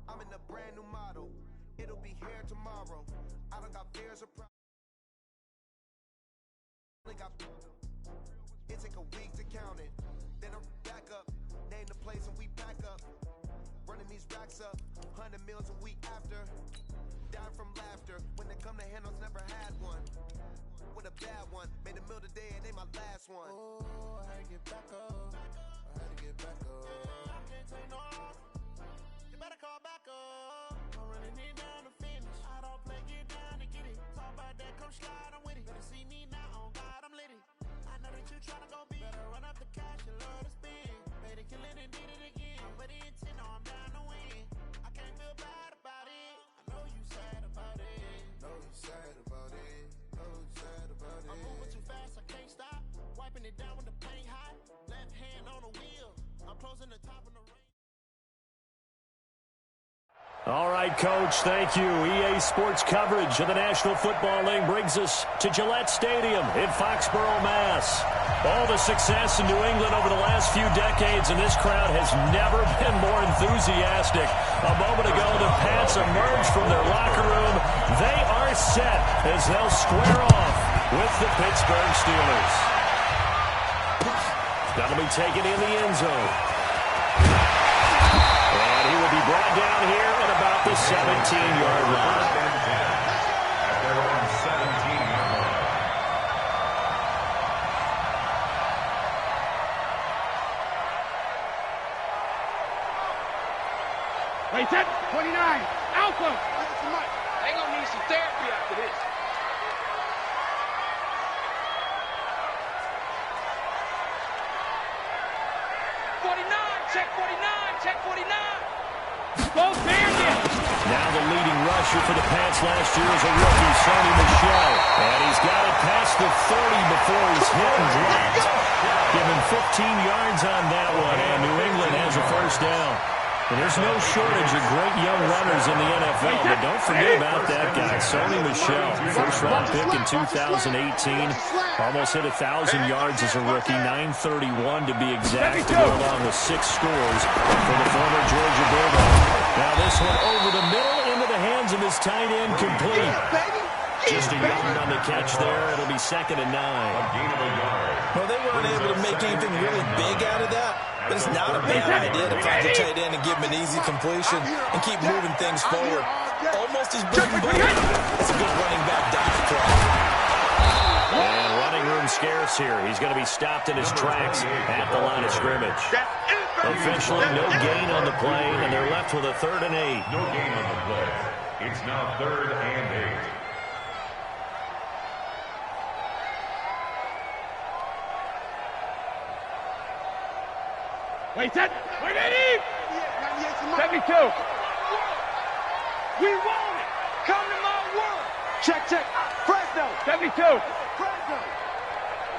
I'm in a brand new model. It'll be here tomorrow. I don't got fears or problems. It take a week to count it. Then I'm back up. Name the place and we back up. Running these racks up. 100 meals a week after. Dying from laughter. When they come to handles, never had one. With a bad one. Made a meal today and they my last one. Oh, I had to get back up. I had to get back up. I can't take no loss. You better call back up. I'm running it down to finish. I don't play, get down to get it. Talk about that, come slide, I'm with it. Better see me now, on God, I'm lit it. I know that you tryna go big. Better run up the cash, you love to spend. Made it, kill it, and did it again. I'm with the intent, no, I'm down to win. I can't feel bad about it. I know you sad about it. Know you sad about it. Know you sad about it. I'm moving too fast, I can't stop. Wiping it down with the paint hot. Left hand on the wheel. I'm closing the top of the ring. All right, Coach, thank you. EA Sports coverage of the National Football League brings us to Gillette Stadium in Foxborough, Mass. All the success in New England over the last few decades, and this crowd has never been more enthusiastic. A moment ago, the Pats emerged from their locker room. They are set as they'll square off with the Pittsburgh Steelers. That'll be taken in the end zone. And he will be brought down here at about the 17-yard line. At their own 17-yard line. Wait, set, 29, Alpha. They're going to need some therapy after this. Check 49, check 49. Both bandits. Now the leading rusher for the Pats last year is a rookie, Sonny Michel. And he's got it past the 30 before he's hit and dropped. Give him 15 yards on that one, and New England has a first down. And there's no shortage of great young runners in the NFL, but don't forget about that guy, Sonny Michel. First-round pick in 2018. Almost hit 1,000 yards as a rookie, 931 to be exact, to go along with 6 scores for the former Georgia Bulldog. Now this one over the middle into the hands of his tight end, complete. Just a yard on the catch there. It'll be 2nd and 9. Well, they weren't able to make anything really big out of that. But it's not a bad idea to find the tight end and give him an easy completion and keep moving things forward. Almost as bread and butter. It's a good running back dive play. And running room scarce here. He's going to be stopped in his tracks at the line of scrimmage. Officially, no gain on the play, and they're left with a 3rd and 8. No gain on the play. It's now 3rd and 8. Wait, set, 72. We want it. Come to my world. Check, check. Fresno. 72. Fresno.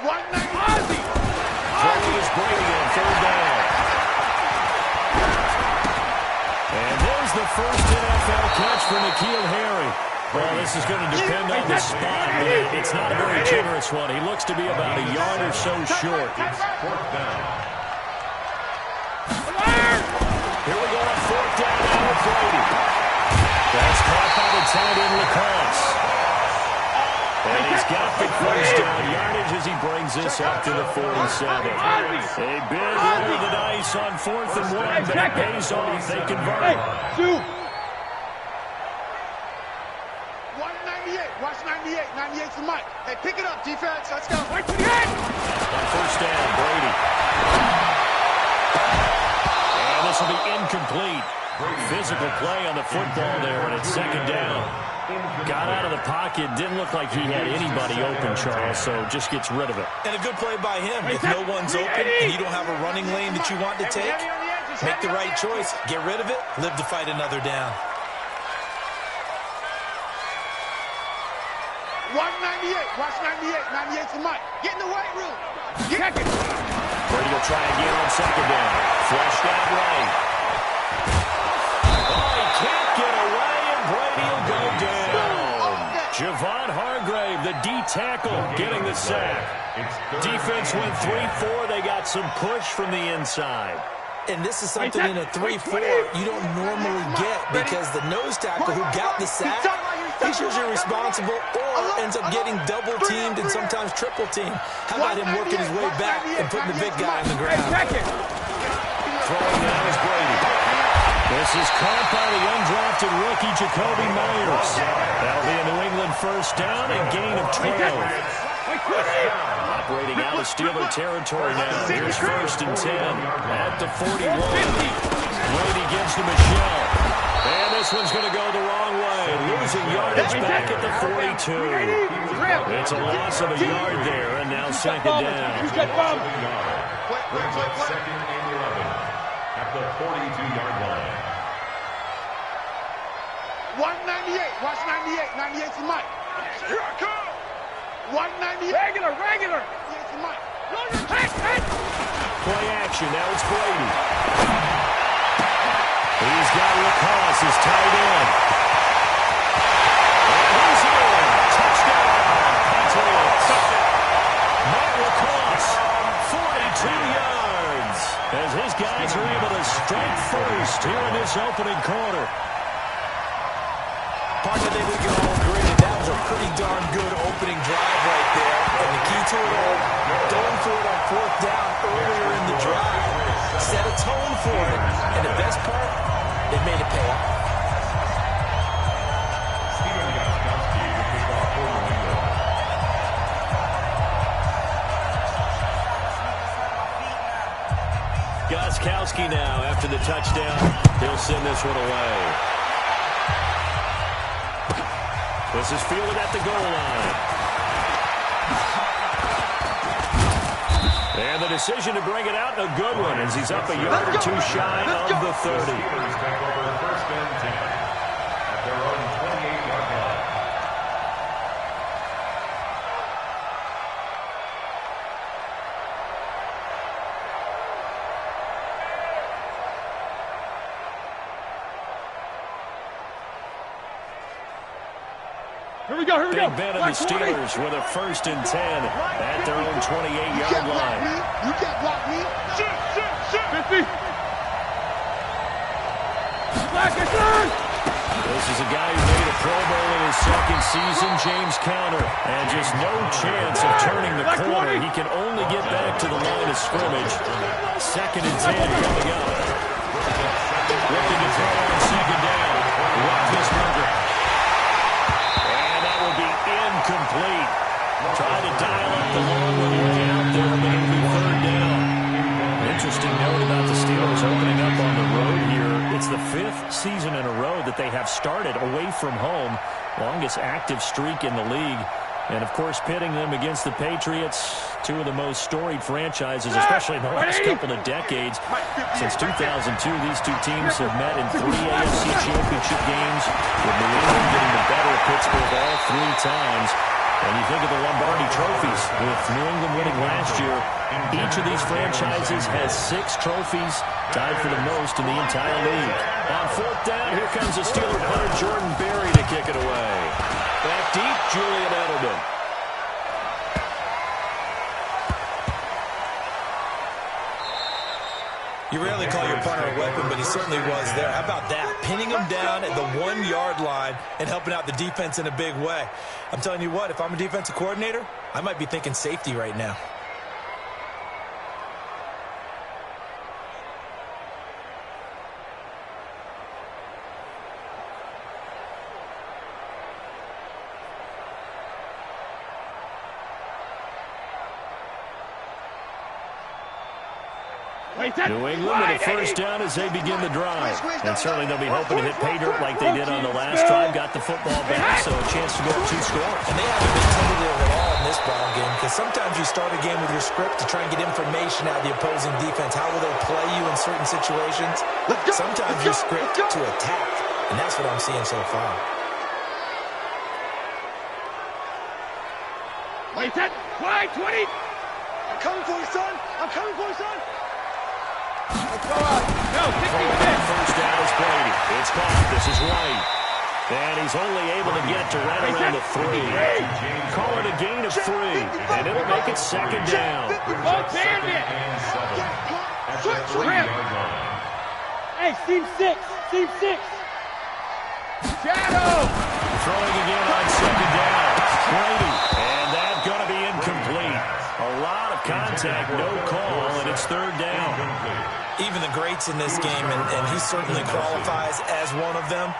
190. Ozzy. Ozzy is Brady on 3rd down. And there's the first NFL catch for N'Keal Harry. Well, this is going to depend on the spot, but it's not a very generous one. He looks to be about a yard or so short. It's 4th down. Here we go on 4th down now with Brady. That's caught by the tight end Lacoste. And he's got the first down yardage as he brings this up to the 47. A big roll of the dice on 4th and 1, but it pays off. They convert. 198. Watch 98. 98 for Mike. Hey, pick it up, defense. Let's go. On 1st down, Brady. This will be incomplete. Physical play on the football there, and it's 2nd down. Got out of the pocket. Didn't look like he had anybody open, Charles, so just gets rid of it. And a good play by him. If no one's open and you don't have a running lane that you want to take, make the right choice. Get rid of it. Live to fight another down. 198. Watch 98. 98 for Mike. Get in the weight room. Check it. Brady will try again on 2nd down. Flushed out right. Oh, he can't get away, and Brady will go down. Javon Hargrave, the D-tackle, getting the sack. Defense went 3-4. They got some push from the inside. And this is something in a 3-4 you don't normally get because the nose tackle who got the sack, he's usually responsible or ends up getting double-teamed and sometimes triple-teamed. How about him working his way back and putting the big guy on the ground? Throwing now is Brady. This is caught by the undrafted rookie, Jacoby Myers. That'll be a New England first down and gain of 12. Operating out of Steeler territory now. Here's 1st and 10 at the 41. Brady gives to Michelle. And this one's going to go the wrong way. Losing yardage back at the 42. It's a loss of a yard there, and now 2nd down. Brings up 2nd and 11 at the 42-yard line. 198. Watch 98. 98's the mic. Here I come. 198. Regular. Yes, Mike. Play action. Now it's Brady. He's got Lacoste as tight end. And he's in. Touchdown. Patriots. Matt Lacoste, 42 yards. As his guys are able to strike first here in this opening quarter. Partner, I think we can all agree that was a pretty darn good opening drive right there. And the key to it all, going for it on 4th down earlier in the drive. Set a tone for it. And the best part, it made it pay off. Gostkowski now after the touchdown. He'll send this one away. This is fielded at the goal line. And the decision to bring it out, a good one, as he's up a yard or two shy of the 30. Take over 1st and 10 at their own 28-yard line. Here we go. Big Ben and the Steelers with a 1st and 10 at their own 28-yard line. You can't block me. Shit. 50. This is a guy who made a Pro Bowl in his 2nd season, James Conner. And just no chance of turning the corner. He can only get back to the line of scrimmage. 2nd and 10 coming up. Looking to throw on 2nd down. Roethlisberger. Incomplete. Try to dial up the long way out there, but it'll be 3rd down. Interesting note about the Steelers opening up on the road here. It's the 5th season in a row that they have started away from home. Longest active streak in the league. And, of course, pitting them against the Patriots, two of the most storied franchises, especially in the last couple of decades. Since 2002, these two teams have met in 3 AFC championship games, with New England getting the better of Pittsburgh all 3 times. And you think of the Lombardi trophies, with New England winning last year. Each of these franchises has 6 trophies, tied for the most in the entire league. On 4th down, here comes the Steeler punter, Jordan Berry, to kick it away. Back deep, Julian Edelman. You rarely call your punter a weapon, but he certainly was there. How about that? Pinning him down at the 1-yard line and helping out the defense in a big way. I'm telling you what, if I'm a defensive coordinator, I might be thinking safety right now. New England with a 1st down as they begin the drive. And certainly they'll be hoping to hit pay dirt like they did on the last drive. Got the football back, so a chance to go up 2 scores. And they haven't been tentative at all in this ball game, because sometimes you start a game with your script to try and get information out of the opposing defense. How will they play you in certain situations? Sometimes you script to attack, and that's what I'm seeing so far. Wait, 20. I'm coming for you, son. No, 1st down is Brady. It's caught. This is White. And he's only able to get to right around the 3. Call it a gain of 3. And it'll make it 2nd down. At Hey, seam 6. Seam 6. Shadow. Throwing again on second down. Brady. And that's going to be incomplete. A lot of contact, no call, and it's third down. Even the greats in this game, and he certainly qualifies as one of them,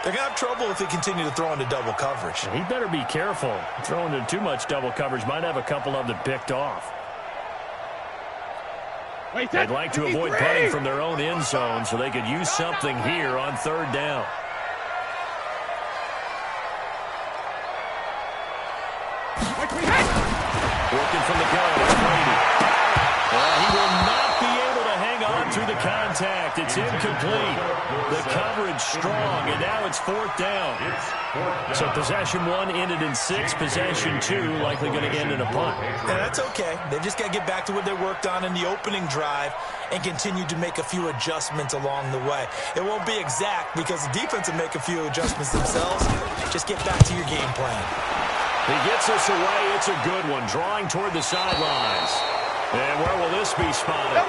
they're going to have trouble if they continue to throw into double coverage. He better be careful. Throwing into too much double coverage might have a couple of them picked off. They'd like to avoid punting from their own end zone so they could use something here on third down. Working from the gun, it's Brady. He will not be able to hang on through the contact. It's incomplete. The coverage strong, and now it's fourth down. So possession 1 ended in 6. Possession 2 likely going to end in a punt. And that's okay. They've just got to get back to what they worked on in the opening drive and continue to make a few adjustments along the way. It won't be exact because the defense will make a few adjustments themselves. Just get back to your game plan. He gets us away. It's a good one. Drawing toward the sidelines. And where will this be spotted?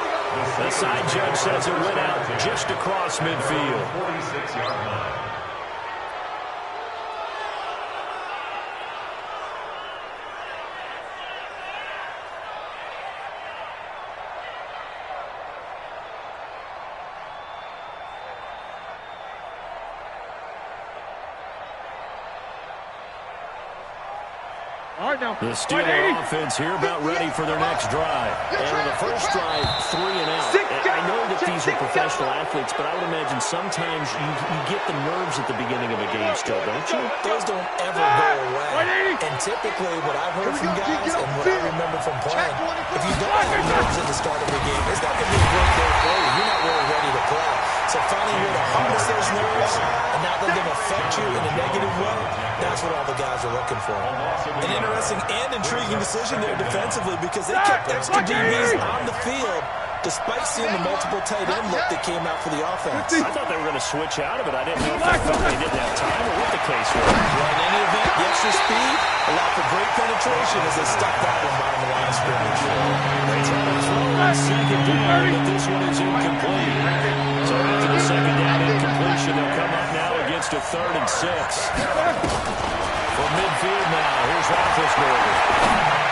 The side judge says it went out just across midfield. 46-yard line. The Steeler offense here about ready for their next drive. And on the first drive, 3 and out. I know that these are professional athletes, but I would imagine sometimes you get the nerves at the beginning of a game still, don't you? Those don't ever go away. And typically what I've heard from guys and what I remember from playing, if you don't have nerves at the start of the game, it's not going to be a great day for you. You're not really ready to play. So finding a way to harness those nerves and not let them affect you in a negative way, that's what all the guys are looking for. An interesting and intriguing decision there defensively because they kept extra DBs on the field despite seeing the multiple tight end look that came out for the offense. I thought they were going to switch out of it. I didn't know if they felt they didn't have time or what the case was. Well, in any event, the extra speed allowed for great penetration as they stuck that one behind the line of scrimmage. They try to throw on second down, but this one is incomplete. So after the second down incompletion, they'll come up now against a 3rd and 6. From midfield now, here's Roethlisberger.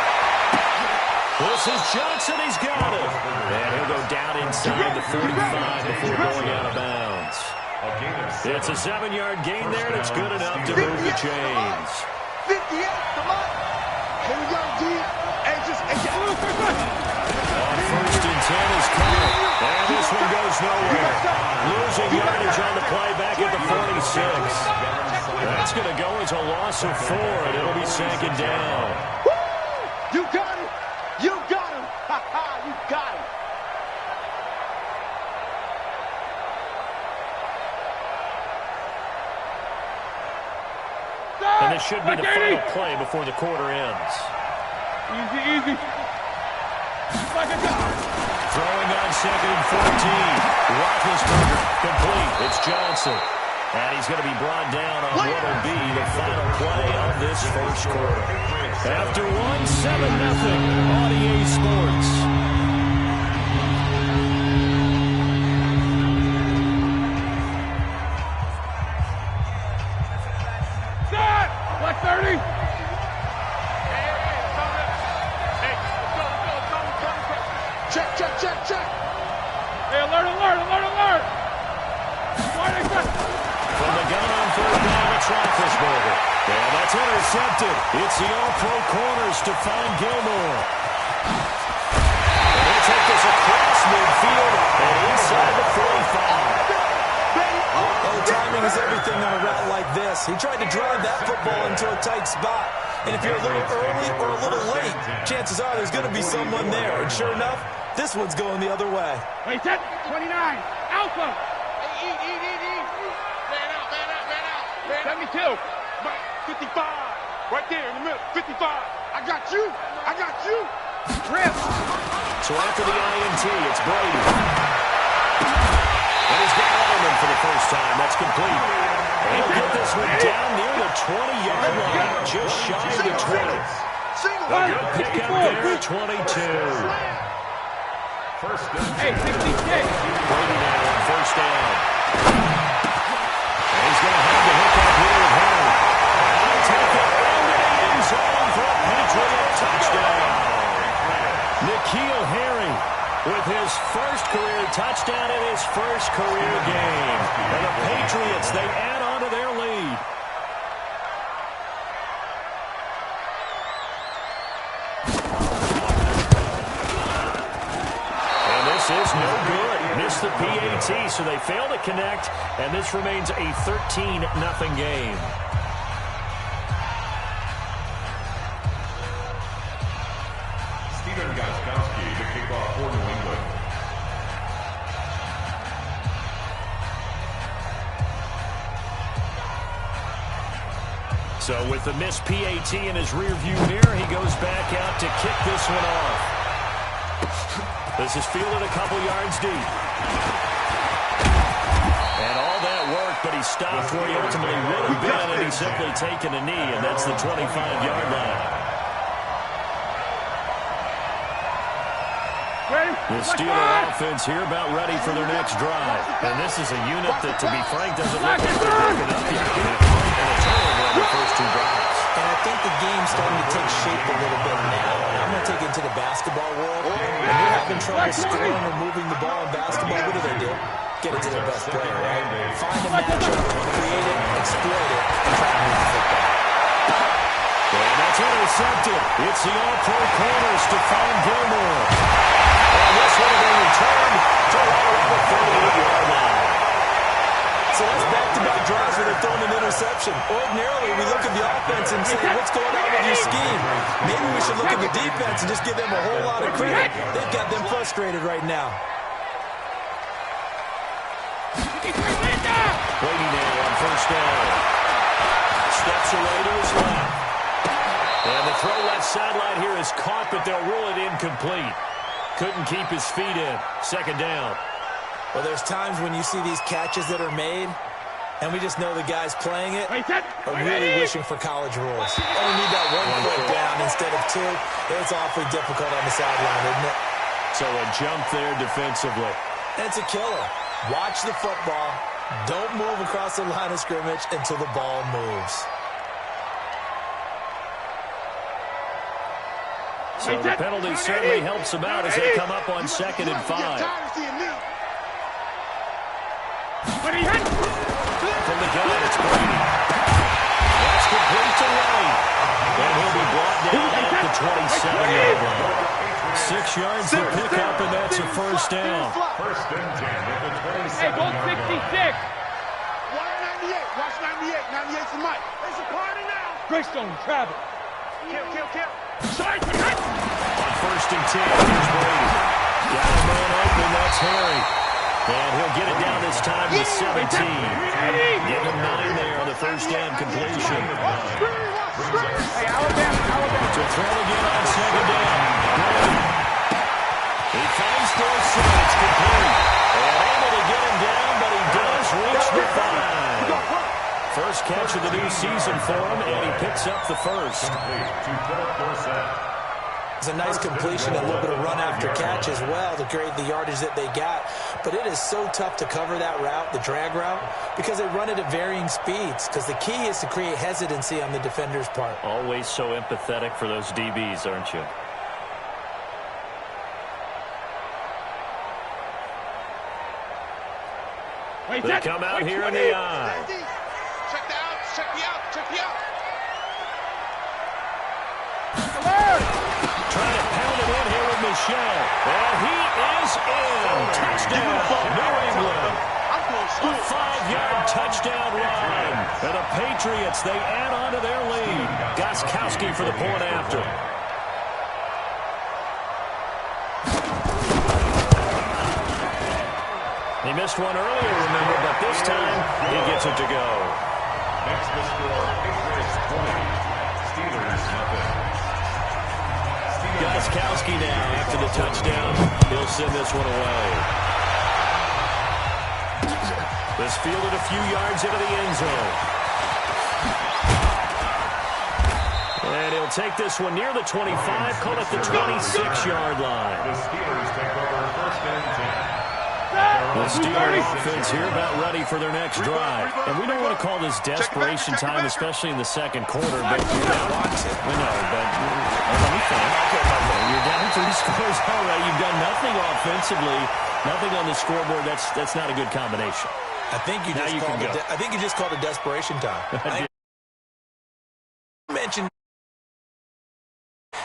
This is Johnson, he's got it. And he'll go down inside the 45 before going out of bounds. It's a 7-yard gain there, and it's good enough to move the chains. 58, come on. Here we go, G. Hey, just, On 1st and 10 is coming. And this one goes nowhere. Losing yardage on the play back at the 46. That's going to go as a loss of 4, and it'll be 2nd down. You got it. You got him. Ha ha, you got him. And this should be the final play before the quarter ends. Easy. Throwing on 2nd and 14. Roethlisberger complete. It's Johnson. And he's going to be brought down on what will be the final play of this first quarter. After 1-7-0 on EA Sports. Black 30. Check. Hey, alert. From the gun on 3rd down, it's Roethlisberger. And that's intercepted. It's the all-pro corners to find Gilmore. And he'll take this across midfield and inside the 45. Oh, timing is everything on a route like this. He tried to drive that football into a tight spot. And if you're a little early or a little late, chances are there's going to be someone there. And sure enough, this one's going the other way. Wait, 29. Alpha. Eat. Man out. 72. 55. Right there in the middle. 55. I got you. Rip. So after the INT, it's Brady. And he's got Edelman for the first time. That's complete. And he'll get this one down near the 20-yard line, just shy of the 20. A good pickup there, 22. Hey, 66. Brady now on first down. And he's going to have the hook up here with Henry. I'll take it into the end zone for a Patriot touchdown. N'Keal Harry with his first career touchdown in his first career game. And the Patriots, they add on to their lead. This is no good. Missed the PAT, so they fail to connect, and this remains a 13-0 game. Stephen Gostkowski to kick off for New England. So with the missed PAT in his rearview mirror, he goes back out to kick this one off. This is fielded a couple yards deep. And all that work, but he stopped where he ultimately would have been, and he's simply taken a knee, and that's the 25-yard line. The Steeler offense here about ready for their next drive. And this is a unit that, to be frank, doesn't look like they're broken up yet. And a turnover on the first two drives. And I think the game's starting to take shape a little bit now. I'm going to take it into the basketball world. When you're having trouble scoring or moving the ball in basketball, what do? Get it to their best player, right? Find a matchup, create it, exploit it, and try to move the football. And that's intercepted. It's the all-pro corner, Stephon Gilmore. And this one will be returned to right around the 38-yard line. So that's back-to-back drives where they're throwing an interception. Ordinarily, we look at the offense and say, what's going on with your scheme? Maybe we should look at the defense and just give them a whole lot of credit. They've got them frustrated right now. Brady now on first down. Steps away to his left. And the throw left sideline here is caught, but they'll rule it incomplete. Couldn't keep his feet in. Second down. Well, there's times when you see these catches that are made, and we just know the guys playing it are really wishing for college rules. Only need that one foot down instead of two. It's awfully difficult on the sideline, isn't it? So a jump there defensively. And it's a killer. Watch the football. Don't move across the line of scrimmage until the ball moves. So the penalty certainly helps them out as they come up on 2nd and 5. From the gun, it's Brady. That's complete to Wright. And he'll be brought down at the 27-yard line. 6 yards to pick up, and that's a first down. First and 10 at the 27-yard Hey, go 66. line. Watch 98. Watch 98. 98's the mic. It's a party now. Greystone, travel. Kill. Side cut. On first and 10, here's Brady. Got a man open, that's Harry. And he'll get it down this time to 17. Give him 9 there on the first down completion. Hey, Alabama. To throw again on 2nd down. Brady. He finds Dorsey. It's complete. And able to get him down, but he does reach the 5. First catch of the new season for him, and he picks up the first. It's a nice completion, a little bit of run after catch as well to create the yardage that they got. But it is so tough to cover that route, the drag route, because they run it at varying speeds. Because the key is to create hesitancy on the defender's part. Always so empathetic for those DBs, aren't you? They come out here in the eye. Check me out. Trying to pound it in here with Michelle. And he is in. Touchdown, New England. A 5-yard touchdown run. And the Patriots, they add on to their lead. Gostkowski for the point after. He missed one earlier, remember, but this time he gets it to go. Next to score, Patriots 20, Steelers nothing. Gostkowski now after the touchdown. He'll send this one away. This fielded a few yards into the end zone. And he'll take this one near the 25, call it the 26-yard line. The Steelers take over first The Steelers offense here about ready for their next drive. And we don't want to call this desperation time, especially in the second quarter. But we know, but let me think. You're down 3 scores already. You've done nothing offensively, nothing on the scoreboard. That's not a good combination. I think you just called it desperation time. I mentioned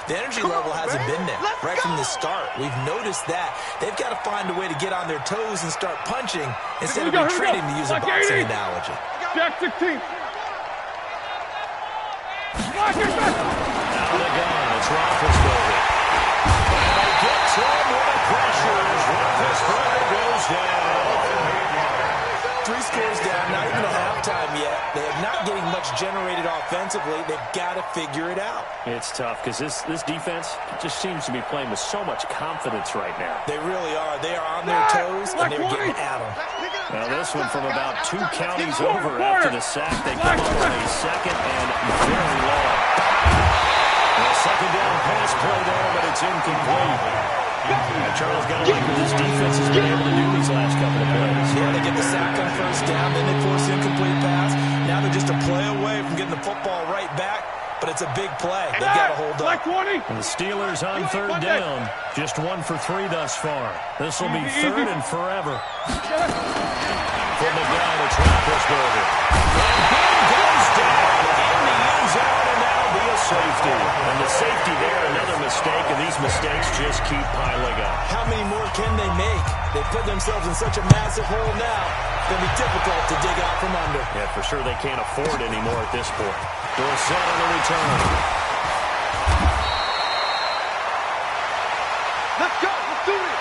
the energy level hasn't been there right from the start. We've noticed that. They've got to find a way to get on their toes and start punching instead of retreating, to use a boxing analogy. Jack 16. Out of the gun, it's Roethlisberger. And they get to him with the pressure as Roethlisberger goes down. 3 scores down, not even at halftime yet. They are not getting much generated offensively. They've got to figure it out. It's tough because this defense just seems to be playing with so much confidence right now. They really are. They are on their toes, and they're getting at them. Now this one from about 2 counties over after the sack. They come up on a second and very long. A second down pass play there, but it's incomplete. Charles, got to like what this defense has been able to do these last couple of plays. Yeah, they get the sack on first down, then they force an incomplete pass. Now they're just a play away from getting the football right back, but it's a big play. They've got to hold up. And the Steelers on 3rd down, just 1 for 3 thus far. This will be 3rd and forever. From the gun, it's Roethlisberger. And he goes down in the end zone, and that'll be a safety. And the safety there, another mistake, and these mistakes just keep piling up. How many more can they make? They put themselves in such a massive hole now. It's going to be difficult to dig out from under. Yeah, for sure they can't afford anymore at this point. Dorsett on the return. Let's go. Let's do it.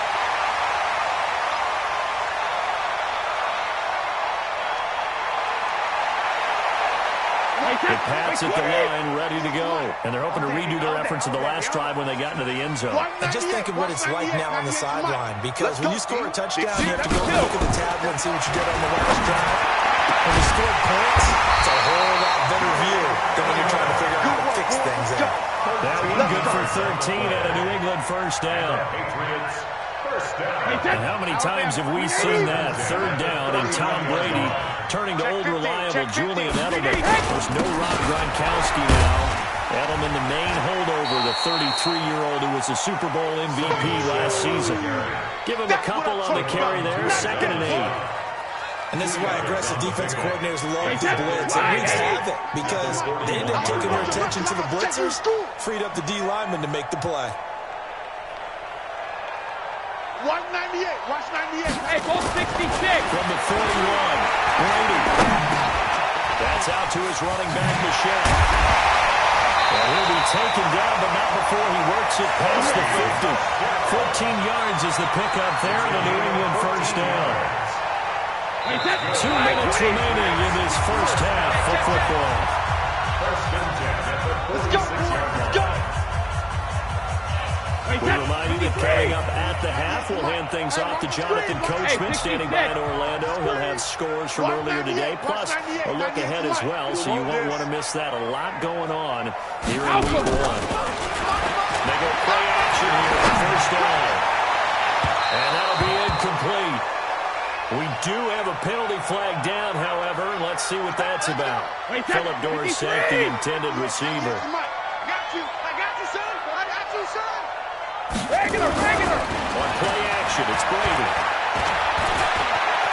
The Pats at the line, ready to go. And they're hoping to redo their efforts of the last drive when they got into the end zone. And just think of what it's like now on the sideline, because when you score a touchdown, you have to go and look at the tablet and see what you did on the last drive. When you score points, it's a whole lot better view than when you're trying to figure out how to fix things out. That one good for 13 at a New England first down. And how many times have we seen that? 3rd down and Tom Brady turning to old reliable Julian Edelman. There's no Rob Gronkowski now. Edelman, the main holdover, the 33-year-old who was a Super Bowl MVP last season. Give him a couple on the carry there, 2nd and 8. And this is why aggressive defense coordinators love the blitz. It wreaks havoc because they end up taking their attention to the blitzers, freed up the D lineman to make the play. 198. Watch 98. Hey, go 66. From the 41, Brady. That's out to his running back, Michelle. And he'll be taken down, but not before he works it past the 50. 14 yards is the pickup there, and a New England first down. 2 minutes remaining in this first half for football. Let's go. Let's go. We remind you that coming up at the half, we'll hand things off to Jonathan Coachman, standing by in Orlando. He'll have scores from earlier today, plus a look ahead as well, so you won't want to miss that. A lot going on here in Week 1. They go play action here on first down. And that'll be incomplete. We do have a penalty flag down, however. Let's see what that's about. Philip Dorsett, the intended receiver. Regular. On play action, it's Brady.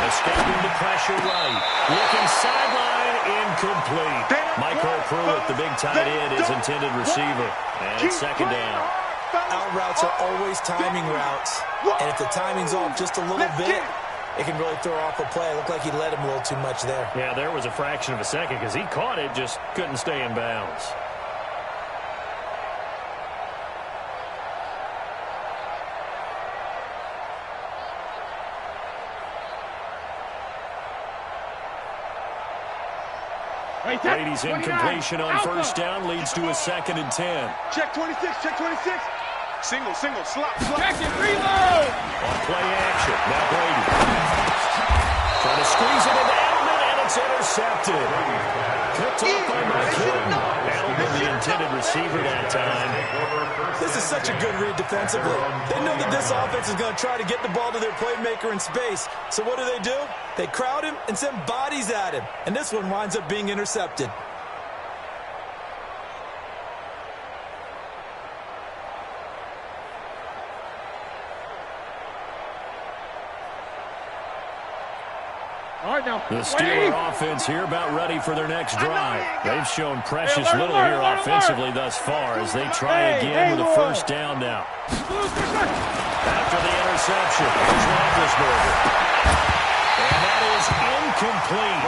Escaping the pressure right. Looking sideline, incomplete. Michael Pruitt, the big tight end, is intended receiver. And it's 2nd down. Out routes are always timing routes. And if the timing's off just a little bit, it can really throw off a play. It looked like he led him a little too much there. Yeah, there was a fraction of a second because he caught it, just couldn't stay in bounds. Brady's incompletion on first down leads to a 2nd and 10. Check 26, check 26. Single, slot. Check it, reload. On play action, now Brady. Trying to squeeze it into Edelman, and it's intercepted. Picked off by McKinnon. Edelman the intended receiver that time. This is such a good read defensively. They know that this offense is going to try to get the ball to their playmaker in space. So what do? They crowd him and send bodies at him. And this one winds up being intercepted. All right, now. The Steeler offense here about ready for their next drive. They've shown precious little here offensively thus far as they try again with a first down now. After the interception, here's Roethlisberger. And that is incomplete.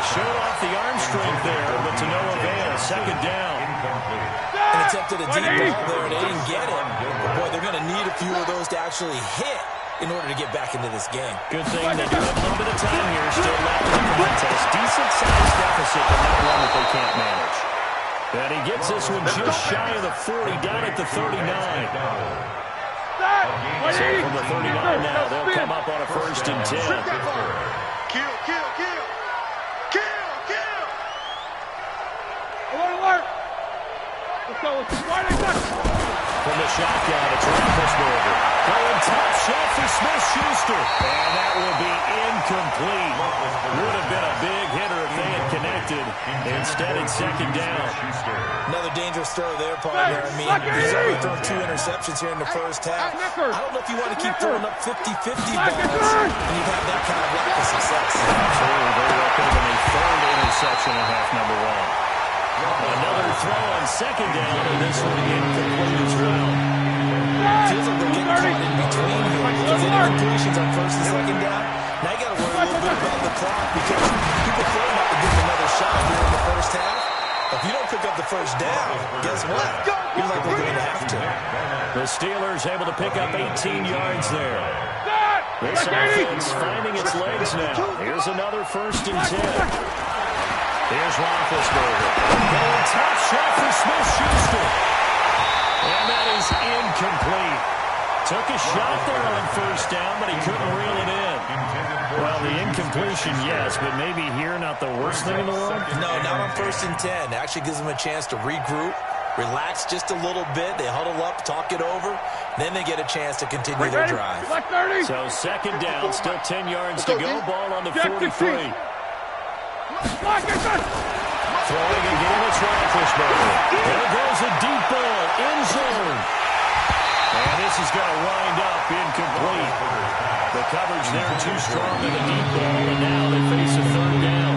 Showed off the arm strength there, but to no avail. Second down. And attempted a deep ball there, and they didn't get it. But, boy, they're going to need a few of those to actually hit in order to get back into this game. Good thing they do have a little bit of time here. Still left in the contest. Decent-sized deficit, but not one that they can't manage. And he gets this one just shy of the 40, down at the 39. So from the 39 now, they'll come up on a 1st and 10. Kill. Alert. Let's go. From the shotgun, it's Roethlisberger. Going top shot for Smith-Schuster. And that will be incomplete. Would have been a big hitter if they had connected. Instead, it's second down. Another dangerous throw there, partner. I mean, he's already thrown 2 interceptions here in the first half. I don't know if you want to keep throwing up 50-50 balls and you've had that kind of lack of success. Absolutely. Very well could have been a 3rd interception in half number 1. Another throw on second down, and this one incomplete as well. Feels like they're getting caught in between here because any completions on 1st and 2nd down. Now you got to worry a little bit about the clock because people throw out to give them another shot here in the first half. If you don't pick up the first down, guess what? You're likely going to have to. The Steelers able to pick up 18 yards there. This offense finding its legs now. Here's another 1st and 10. Here's Roethlisberger. Going top shot for Smith-Schuster. And that is incomplete. Took a shot there on 1st down, but he couldn't reel it in. Well, the incompletion, yes, but maybe here not the worst thing in the world? No, not on 1st and 10. Actually gives them a chance to regroup, relax just a little bit. They huddle up, talk it over. Then they get a chance to continue their drive. So second down, still 10 yards to go. Ball on the 43. Throwing again, it's Roethlisberger. There goes a deep ball, end zone. And this is going to wind up incomplete. The coverage there too strong in the deep ball, and now they face a 3rd down.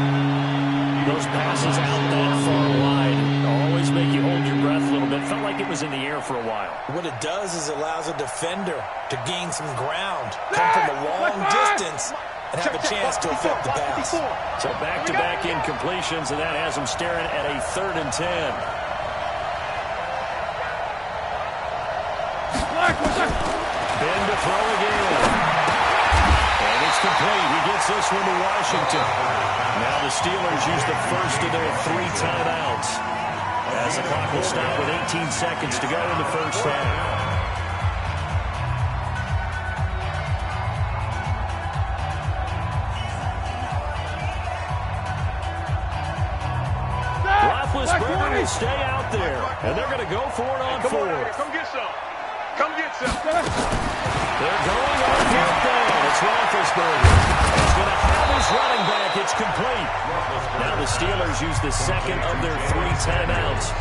Those passes out that far wide always make you hold your breath a little bit. Felt like it was in the air for a while. What it does is allows a defender to gain some ground, come from a long distance, and have a chance to affect the pass. So back-to-back incompletions, and that has them staring at a 3rd and 10. Ben to throw again. And it's complete. He gets this one to Washington. Now the Steelers use the first of their 3 timeouts. As the clock will stop with 18 seconds to go in the first half. Roethlisberger will stay out there, and they're going to go for it on 4. Come get some. They're going on 4th down. It's Roethlisberger. He's going to have his running back. It's complete. Now the Steelers use the 2nd of their 3 timeouts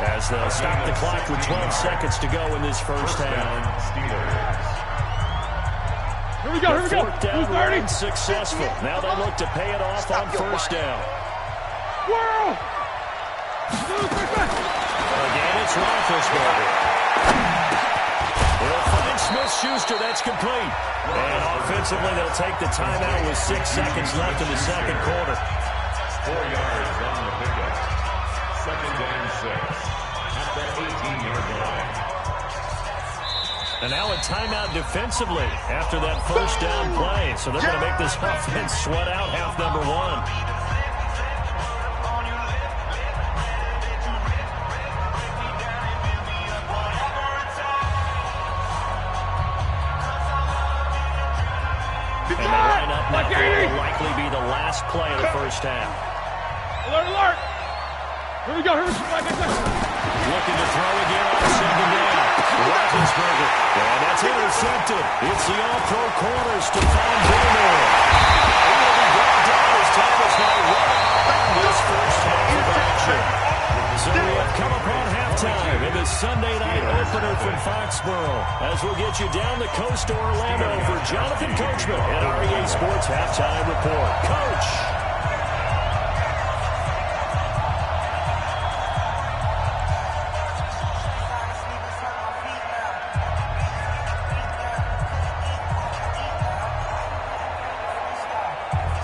as they'll stop the clock with 12 seconds to go in this first half. Here we go. 4th down run successful. Now they look to pay it off on 1st down. Again, it's Roethlisberger. They'll find Smith-Schuster. That's complete. And offensively, they'll take the timeout with 6 seconds left in the second quarter. 4 yards on the pickup. 2nd and 6. At the 18-yard line. And now a timeout defensively after that 1st down play. So they're going to make this offense sweat out half number 1. And they line up now for what will likely be the last play of the first half. Alert! Here we go. Looking to throw again on second down. Roethlisberger. And that's intercepted. It's the all-pro corner, Stephon Gilmore. He will be brought down as time is now running out this first half of action. So we have come upon halftime in the Sunday night opener from Foxborough, as we'll get you down the coast to Orlando for Jonathan Coachman at REA Sports Halftime Report. Coach!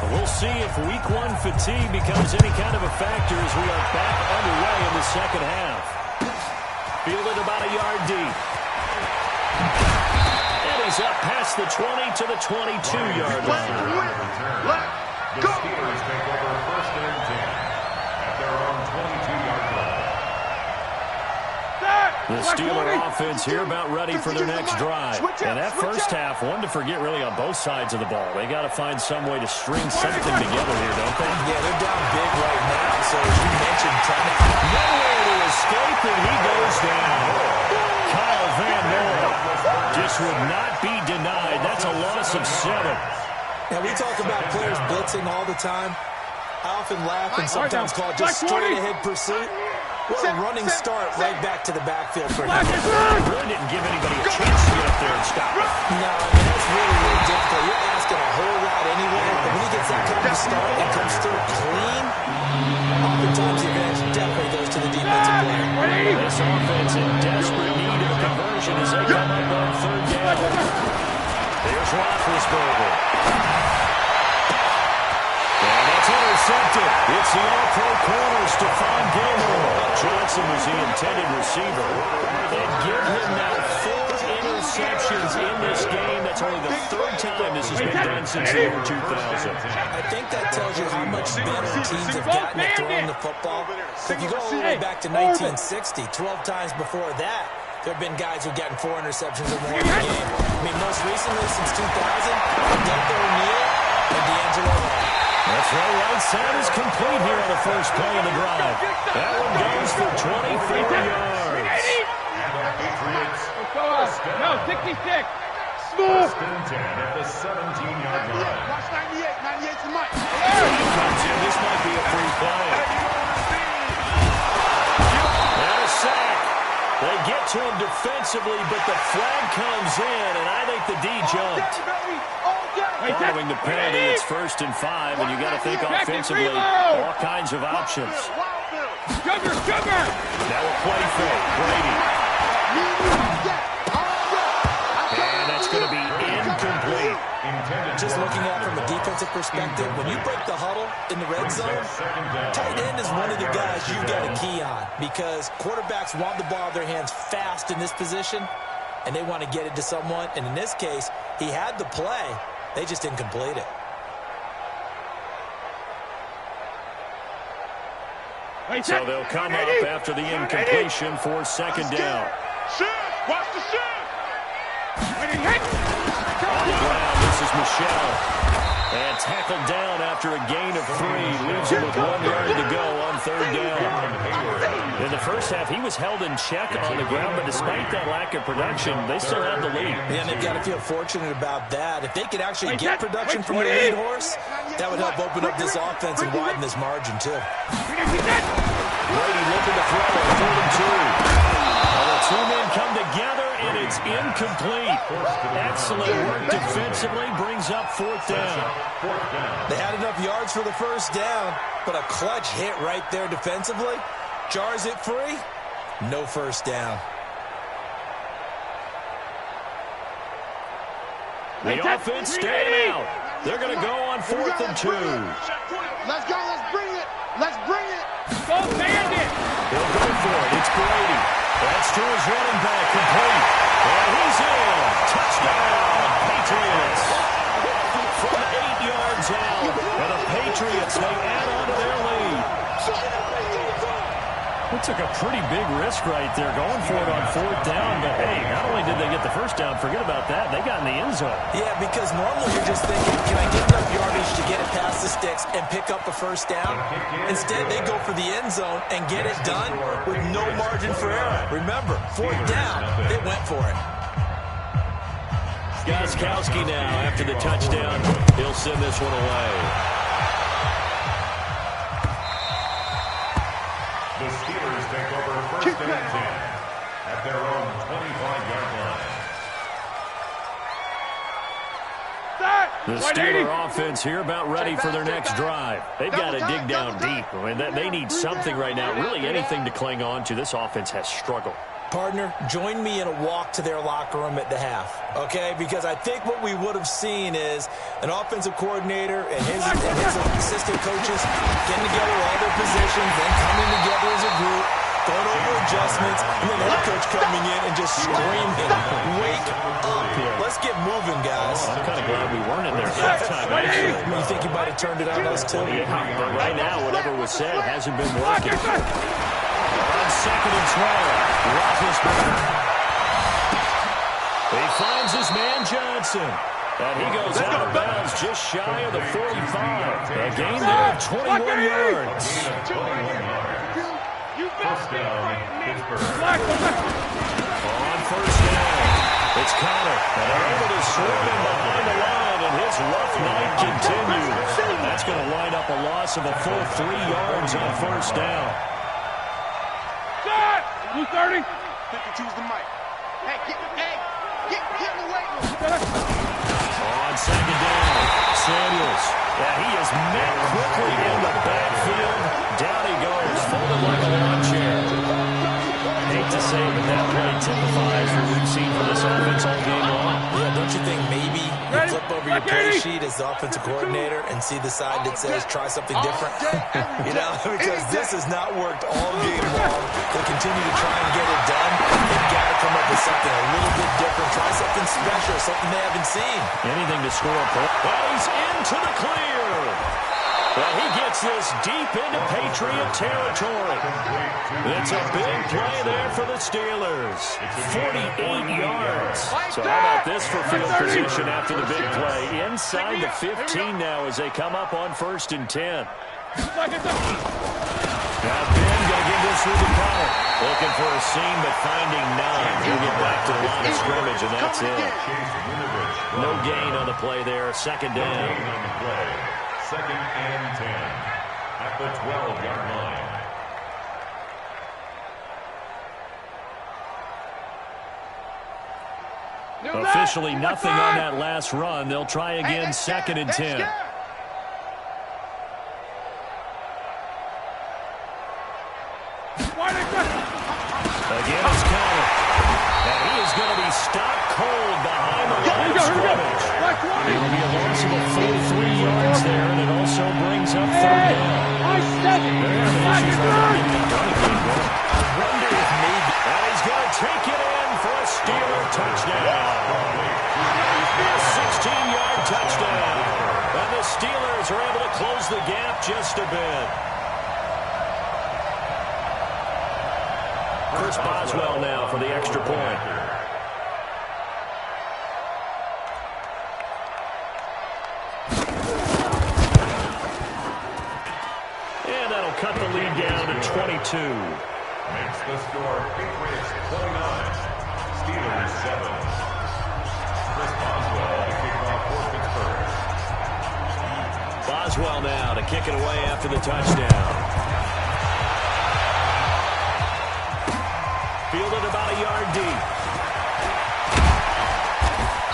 We'll see if week one fatigue becomes any kind of a factor as we are back underway in the second half. Fielded about a yard deep. And he's up past the 20 to the 22-yard line. The Steelers take over first and 10 at their own 22-yard line. The Steeler offense here about ready for their next drive. And that first half, one to forget really on both sides of the ball. They got to find some way to string something together here, don't they? Yeah, they're down big right now. So as you mentioned, trying to nowhere to escape, and he goes down. Kyle Van Noy just would not be denied. That's a loss of 7. Now, we talk about players blitzing all the time. I often laugh and sometimes call it just straight-ahead pursuit. What a running start right back to the backfield for him. Really didn't give anybody a chance to get up there and stop it. No, I mean, that's really, really difficult. You're asking a whole lot anyway, but when he gets that kind of start and comes through clean, oftentimes the advantage definitely goes to the defensive player. This offense in desperate need of a conversion as they come up on third down. There's Roethlisberger. Intercepted. It's the all-pro corner, Stephon Gilmore. Johnson was the intended receiver. And give him now 4 interceptions in this game. That's only the 3rd time this has been done since the year 2000. I think that tells you how much better teams have gotten at throwing the football. So if you go all the way back to 1960, 12 times before that, there have been guys who've gotten 4 interceptions or more in the game. I mean, most recently since 2000, Delta O'Neal and D'Angelo. That's right. Right side is complete here on the first play of the drive. That one goes for 24 yards. And the Patriots. No, 66. First and 10 at the 17-yard line. Watch 98. 98's the mic. He comes in. This might be a free play. And a sack. They get to him defensively, but the flag comes in, and I think the D jumped. Following the penalty, it's 1st and 5, and you got to think offensively, all kinds of options. Sugar. Now a play fake, Brady. And that's going to be incomplete. Just looking at it from a defensive perspective, when you break the huddle in the red zone, tight end is one of the guys you've got to key on because quarterbacks want the ball in their hands fast in this position, and they want to get it to someone. And in this case, he had the play. They just didn't complete it. So they'll come up after the incompletion for 2nd down. Watch the shoot. On the ground, this is Michelle. And tackled down after a gain of 3. Leaves him with 1 yard to go on 3rd down. In the first half, he was held in check on the ground, but despite that lack of production, they still have the lead. Yeah, and they've got to feel fortunate about that. If they could actually get production from their lead horse, that would help open up this offense and widen this margin, too. Brady looking to throw on 3rd and 2. The 2 men come together, and it's incomplete. Excellent work defensively, brings up 4th down. They had enough yards for the 1st down, but a clutch hit right there defensively. Jars it free, no 1st down. The offense staying out. They're going to go on 4th and 2. Let's go. Let's bring it. Go Bandit. They'll go for it. It's Brady. That's to his running back, complete. And he's in. Touchdown, Patriots. From 8 yards out. And the Patriots, they add on to their lead. They took a pretty big risk right there, going for it on 4th down. But, hey, not only did they get the first down, forget about that. They got in the end zone. Yeah, because normally you're just thinking, can I get enough yardage to get it past the sticks and pick up a first down? Instead, they go for the end zone and get it done with no margin for error. Remember, fourth down, they went for it. Gostkowski now after the touchdown. He'll send this one away. The Steelers take over first and 10 at their own 25-yard line. The Steeler offense here about ready for their next drive. They've got to dig down deep. I mean, they need something right now, really anything to cling on to. This offense has struggled. Partner, join me in a walk to their locker room at the half, okay? Because I think what we would have seen is an offensive coordinator and his assistant coaches getting together all their positions, then coming together as a group, going over adjustments, and then the head coach coming in and just screaming, wake up. Let's get moving, guys. I'm kind of glad we weren't in there halftime, actually. You think he might have turned it on us, too? Yeah, but right now, whatever was said hasn't been working. On second and 12, Roethlisberger. He finds his man Johnson. And he goes out of bounds just shy of the 45. A gain there of 21 yards. First down, Pittsburgh. On first down, it's Connor. And they're able to slip him behind the line, and his rough night continues. That's going to line up a loss of a full 3 yards on first down. 230. 52's the mic. Hey, get away. On second down, Samuels. Yeah, he is met quickly in the backfield. Down he goes, folded like a lawn chair. Hate to say that that play typifies what we've seen from this offense all game long. Yeah, don't you think maybe you flip over your play sheet as the offensive coordinator and see the side that says try something different? You know, because this has not worked all game long. They continue to try and get it done. They've got to come up with something a little bit different. Try something special, something they haven't seen. Anything to score a point. But he's into the clear. But he gets this deep into Patriot territory. It's a big play there for the Steelers. 48 yards. So how about this for field position after the big play? Inside the 15 now as they come up on first and 10. Now Ben going to give this through the Connor. Looking for a seam, but finding none. He'll get back to the line of scrimmage, and that's it. No gain on the play there. Second down. Second and 10 at the 12-yard line. Officially nothing on that last run. They'll try again, second and 10. Again, it's Connor. And he is going to be stopped cold behind the line of scrimmage. It will be a loss of a full 3 yards there, and it also brings up third down. I wonder if maybe... And he's going to take it in for a Steeler touchdown. A 16-yard touchdown. And the Steelers are able to close the gap just a bit. Chris Boswell now for the extra point. And that'll cut the lead down to 22. Makes the score Patriots 29, Steelers 7. Chris Boswell to kick off for Pittsburgh. Boswell now to kick it away after the touchdown. Fielded about a yard deep.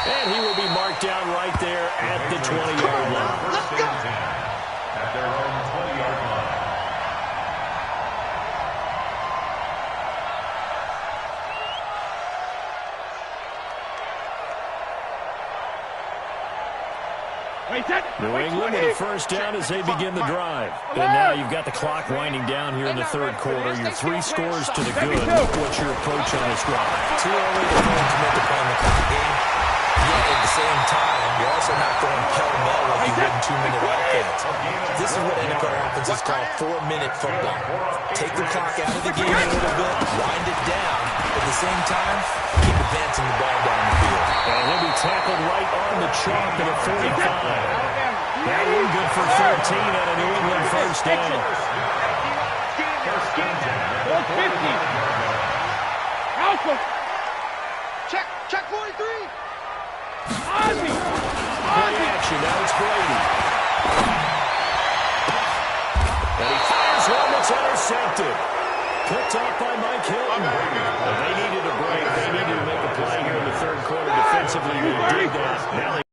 And he will be marked down right there at the 20-yard line. First and 10 at their own 20-yard line. New England with a first down as they begin the drive. And now you've got the clock winding down here in the third quarter. You're 3 scores to the good. What's your approach on this drive? Too early to commit to playing the clock game. Yet at the same time, you're also not going pell-mell like you would in 2-minute offense. This is what NFL offenses call 4-minute football. Take the clock out of the game a little bit, wind it down, At the same time, keep advancing the ball down the field. And he'll be tackled right on the chalk at a 45. That one good for 13 at a New England first down. 150. Alpha. Check 43. Ozzy. Play action. Now it's Brady. And he fires one that's intercepted. Picked off by Mike Hilton. Well, they needed a break. They needed to make a play here in the third quarter defensively. They did that. Now they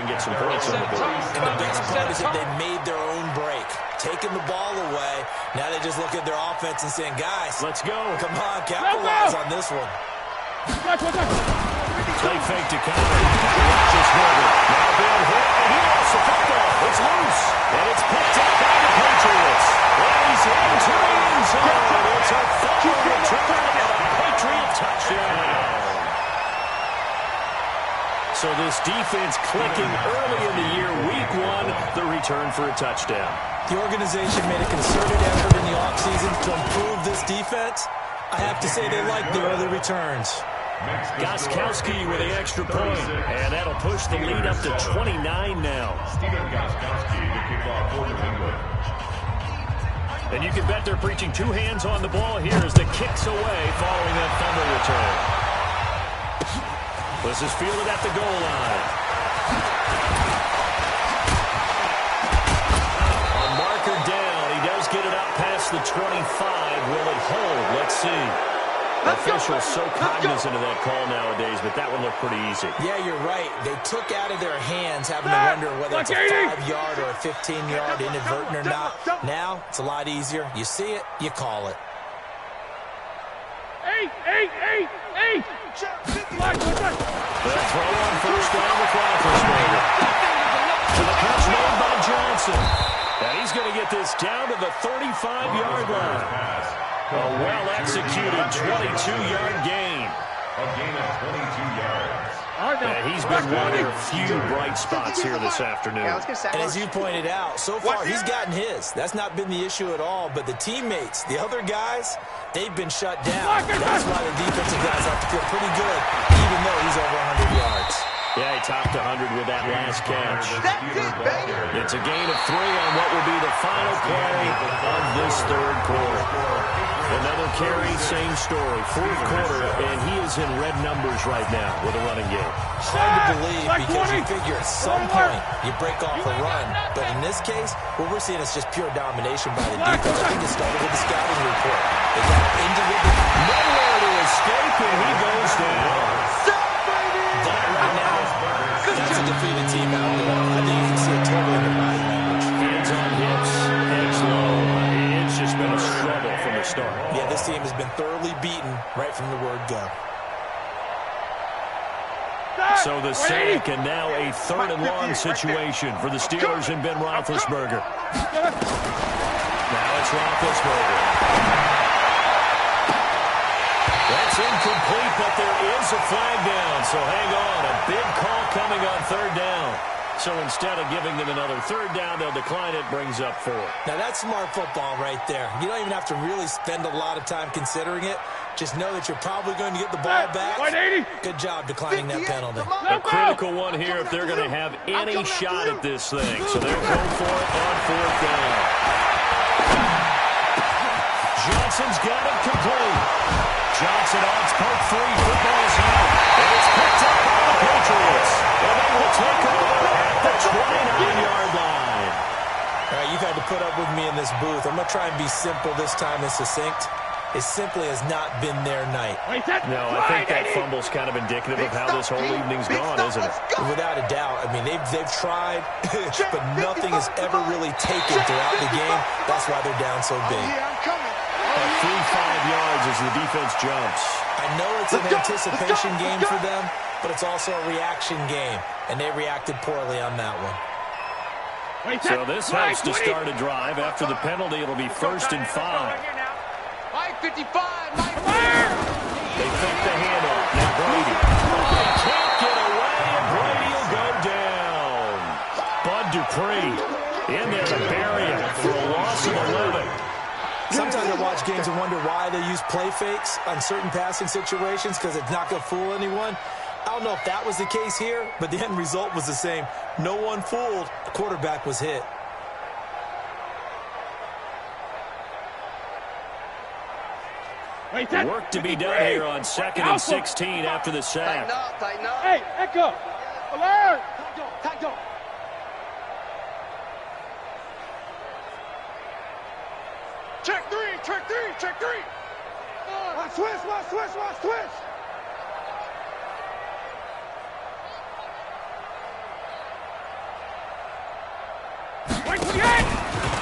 can get some points on the board. And the best part is that they made their own break. Taking the ball away. Now they just look at their offense and saying, guys, let's go. Come on, capitalize on this one. Play fake to counter. Roethlisberger. Now being hit, and he lost the football. It's loose, and it's picked up by the Patriots. And he's into the end zone. It's a fumble return and a Patriot touchdown. So this defense clicking early in the year, week one, the return for a touchdown. The organization made a concerted effort in the offseason to improve this defense. I have to say they like the early returns. Gostkowski with the extra point, and that'll push the lead up to 29 now. Steven Gostkowski to kick off for New England. And you can bet they're preaching two hands on the ball here as the kick's away following that fumble return. This is fielded at the goal line. On marker down, he does get it up past the 25. Will it hold? Let's see. Officials so cognizant of that call nowadays, but that one looked pretty easy. Yeah, you're right. They took out of their hands having to wonder whether it's a 5-yard or a 15-yard inadvertent or not. Now, it's a lot easier. You see it, you call it. 8. The throw on first down with Roethlisberger. To the catch made by Johnson. And he's going to get this down to the 35-yard line. A well-executed 22-yard gain. A gain of 22 yards. And he's been one of a few bright spots here this afternoon. And as you pointed out, so far he's gotten his. That's not been the issue at all. But the teammates, the other guys, they've been shut down. That's why the defensive guys have to feel pretty good, even though he's over 100 yards. Yeah, he topped 100 with that last catch. That's it, baby. It's a gain of 3 on what will be the final play of this third quarter. Another carry, same story. Fourth quarter, and he is in red numbers right now with a running game. Hard to believe because you figure at some point you break off a run. But in this case, what we're seeing is just pure domination by the defense. I think it started with the scouting report. They got into it. Nowhere to escape, and he goes down. That right now, that's a defeated team out there. I think you can see it totally in their body language. Hands on hips, heads low. It's just been a struggle from the start. Yeah, this team has been thoroughly beaten right from the word go. So the sack, and now a third and long situation for the Steelers and Ben Roethlisberger. Now it's Roethlisberger. That's incomplete, but there is a flag down. So hang on, a big call coming on third down. So instead of giving them another third down, they'll decline it, brings up 4. Now that's smart football right there. You don't even have to really spend a lot of time considering it. Just know that you're probably going to get the ball back. Good job declining that penalty. A critical one here if they're going to have any shot at this thing. So they're going for it on fourth down. Johnson's got it complete. Johnson odds poke free. Football's out. And it's picked up by the Patriots. And they will take over at the 29-yard line. All right, you've had to put up with me in this booth. I'm going to try and be simple this time and succinct. It simply has not been their night. No, I think that fumble's kind of indicative of how this whole evening's gone, isn't it? Without a doubt. I mean, they've tried, but nothing has ever really taken throughout the game. That's why they're down so big. 3-5 yards as the defense jumps. I know it's an anticipation game for them, but it's also a reaction game, and they reacted poorly on that one. So this helps to start a drive. After the penalty, it'll be 1st and 5. Mike 55, Mike. They fake the handoff. Now Brady. They can't get away, and Brady will go down. Bud Dupree in there to bury him for a loss of 11. Sometimes I watch games and wonder why they use play fakes on certain passing situations because it's not going to fool anyone. I don't know if that was the case here, but the end result was the same. No one fooled. The quarterback was hit. Work to be done here on 2nd and 16 after the sack. Tighten up. Hey, Echo. Alert. Check three. Watch switch. Wait for the end.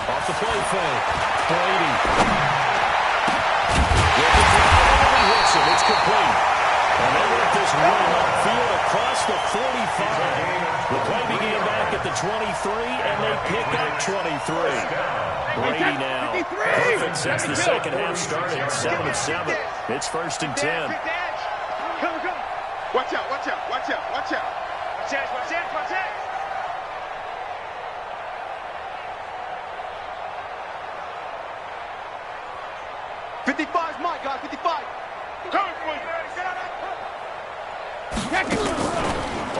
Off the play fake. Brady. Hits it. It's complete. And they work this run upfield across the 45. The play began back at the 23, and they pick up 23. Brady now. Perfect since the second half started. 7 of 7. It's 1st and 10. Come. Watch out. Watch out. 55's my guy, 55. Coming for you.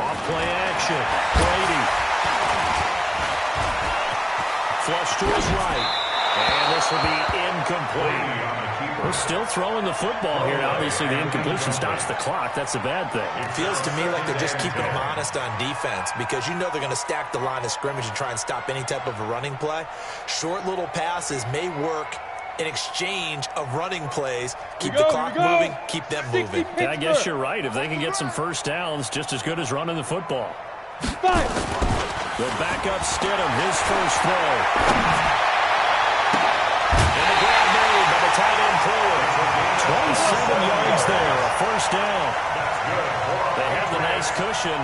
Off play action. Brady. Flush to his right. And this will be incomplete. We're still throwing the football here. Obviously, the incompletion stops the clock. That's a bad thing. It feels to me like they're just keeping them honest on defense because you know they're going to stack the line of scrimmage and try and stop any type of a running play. Short little passes may work in exchange of running plays. Keep the clock moving, keep them moving. Yeah, I guess you're right. If they can get some first downs, just as good as running the football. They'll back up Stidham, his first throw. And a grab made by the tight end forward. 27 yards there, a first down. They have the nice cushion.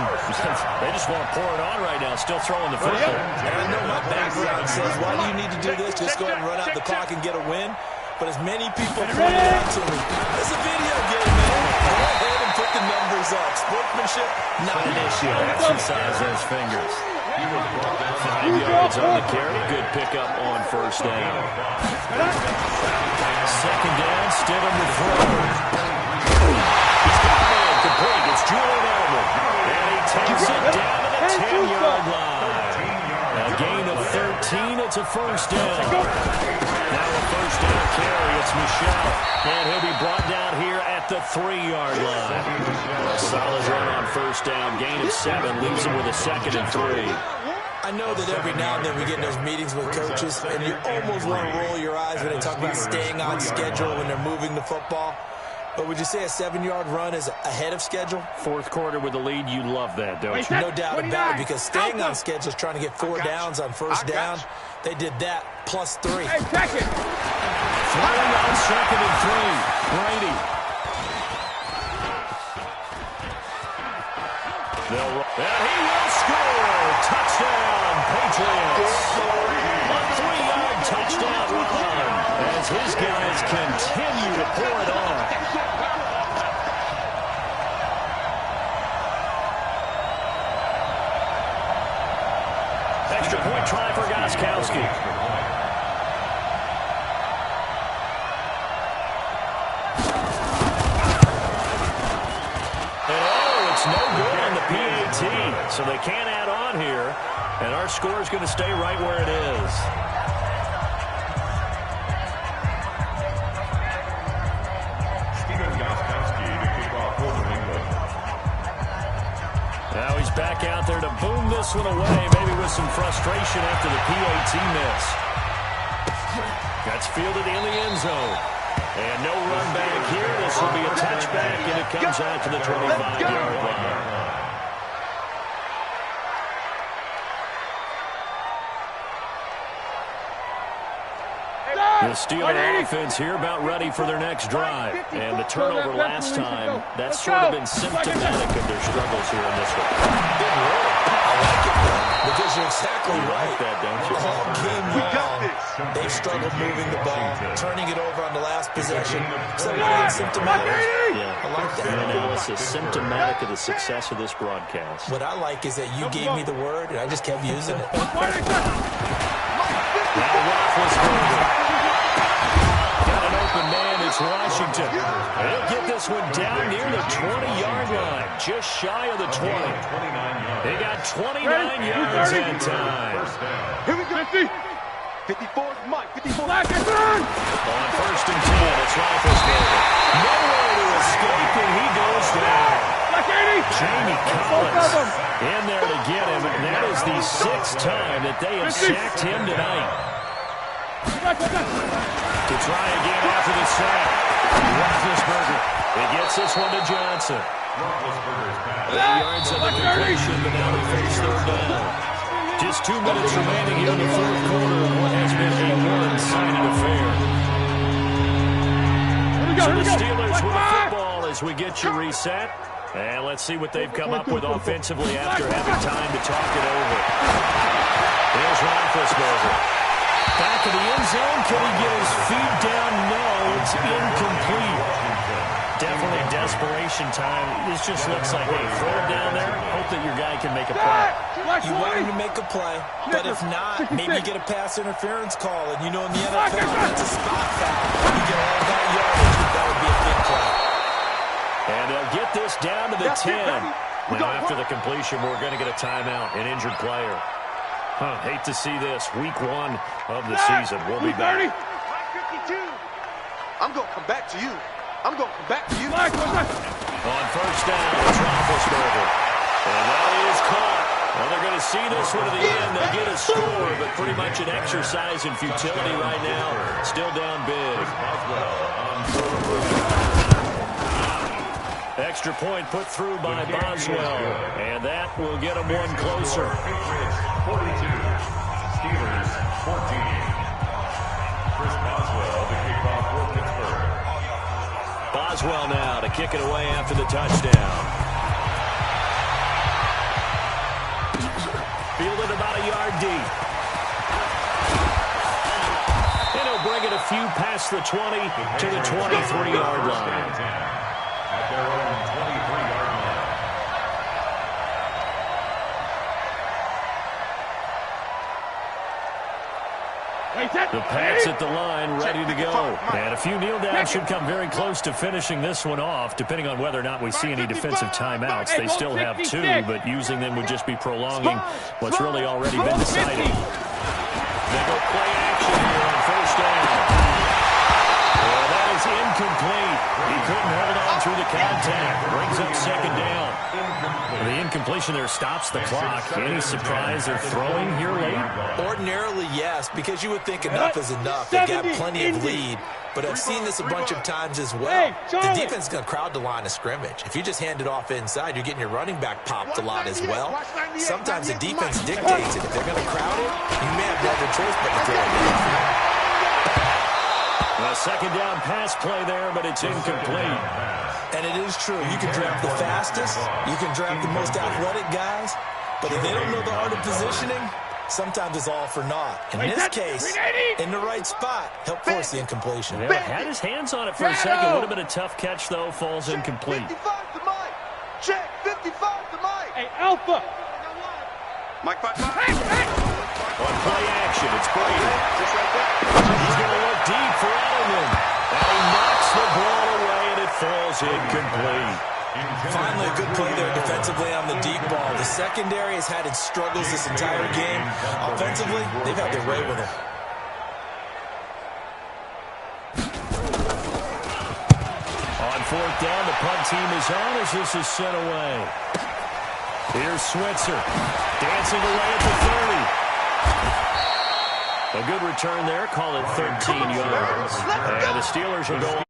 They just want to pour it on right now, still throwing the football. And I know my background says, why do you need to do this? Just go ahead and run out the clock and get a win. But as many people pointed out to me, it's a video game, man. Go ahead and put the numbers up. Sportsmanship, not an issue. Exercise those fingers. 5 yards on the carry. Good pickup on first down. Second down, Stidham to throw. He's got a man complete. It's Julian Edelman. And he takes it down to the 10-yard line. A gain of 13. It's a first down. Now a first down carry. It's Michelle. And he'll be brought down here at the 3-yard line. A solid run on first down. Gain of 7 leaves him with a 2nd and 3. I know that every now and then we get in those meetings with coaches, and you almost want to roll your eyes when they talk about staying on schedule when they're moving the football. But would you say a 7-yard run is ahead of schedule? Fourth quarter with the lead, you love that, don't you? No doubt about it, because staying on schedule is trying to get 4 downs on first down. They did that plus 3. Hey, check it. Throwing on 2nd and 3. Brady. And he will score. Touchdown, Patriots. A 3-yard touchdown run as his guys continue to pour it on. Extra point try for Gostkowski. It's no good on the PAT, so they can't add on here, and our score is going to stay right where it is. Stephen Gostkowski to kick off for New England. Now he's back out there to boom this one away, maybe with some frustration after the PAT miss. That's fielded in the end zone. And no run back here. This will be a touchback, and it comes out to the 25-yard line. The Steeler offense here about ready for their next drive. And the turnover last time, that's sort of been symptomatic of their struggles here in this one. Big word. I like it, though, because you're exactly right. Like that, don't you? All game long, they've struggled moving the ball, turning it over on the last possession. Somebody symptomatic. Yeah, I like that. Your analysis symptomatic of the success of this broadcast. What I like is that you gave me the word, and I just kept using it. Now Roethlisberger. Got an open man. it's Washington. They'll get this one down near the 20-yard line, just shy of the 20. They got 29 yards that time. Here we go. 50. 54 is Mike. 54. On 1st and 10, it's Roethlisberger. Nowhere to escape, and he goes down. Jamie Collins in there to get him, and that is the 6th time that they have sacked him tonight. To try again after the sack. Roethlisberger. He gets this one to Johnson. 8 yards on the completion, but now they face 3rd down. Just 2 minutes remaining here in the 4th quarter of what has been a one-sided affair. So the Steelers with the football as we get you reset. And let's see what they've come up with offensively after having time to talk it over. Here's Roethlisberger. Back of the end zone. Can he get his feet down? No, it's incomplete. Definitely desperation time. This just looks like, hey, throw it down there. Hope that your guy can make a play. You want him to make a play, but if not, maybe you get a pass interference call. And you know in the NFL, that's a spot foul. You get all that yardage, that would be a big play. And they'll get this down to the 10. Now, after the completion, we're going to get a timeout, an injured player. Hate to see this. Week 1 of the season. We'll be back. 52. I'm going to come back to you. I'm going to come back to you. On 1st down, it's Roethlisberger. And that is caught. Well, they're going to see this one to the end. They'll get a score, but pretty much an exercise in futility right now. Still down big. Extra point put through by Boswell. And that will get them one closer. 42, Steelers 14. Chris Boswell, the kickoff for Pittsburgh. Boswell now to kick it away after the touchdown. Fielded about a yard deep. And he'll bring it a few past the 20 to the 23-yard line. At their own 23-yard line. The Pats at the line, ready to go. And a few kneel downs should come very close to finishing this one off. Depending on whether or not we see any defensive timeouts, they still have 2, but using them would just be prolonging what's really already been decided. They go play action here on 1st down. Well, that is incomplete. He couldn't hold on through the contact. Brings up 2nd down. The incompletion there stops the clock. Any surprise they're throwing here late? Ordinarily, yes, because you would think enough is enough. They've got plenty of lead, but I've seen this a bunch of times as well. The defense is going to crowd the line of scrimmage. If you just hand it off inside, you're getting your running back popped a lot as well. Sometimes the defense dictates it. If they're going to crowd it, you may have no other choice but to throw it downfield. A 2nd down pass play there, but it's incomplete. And it is true. You can draft the fastest. You can draft the most athletic guys. But if they don't know the art of positioning, sometimes it's all for naught. In this case, in the right spot, help force the incompletion. Yeah, had his hands on it for a second. Would have been a tough catch, though. Falls incomplete. 55 to Mike. Check. 55 to Mike. Hey, Alpha. Mike, 5. On play action, it's Brady. He's going to look deep for Edelman. And he knocks the ball away, and it falls incomplete. Finally, a good play there defensively on the deep ball. The secondary has had its struggles this entire game. Offensively, they've had their way with it. On 4th down, the punt team is on as this is sent away. Here's Switzer, dancing away at the 30. A good return there, call it 13 yards. And the Steelers will go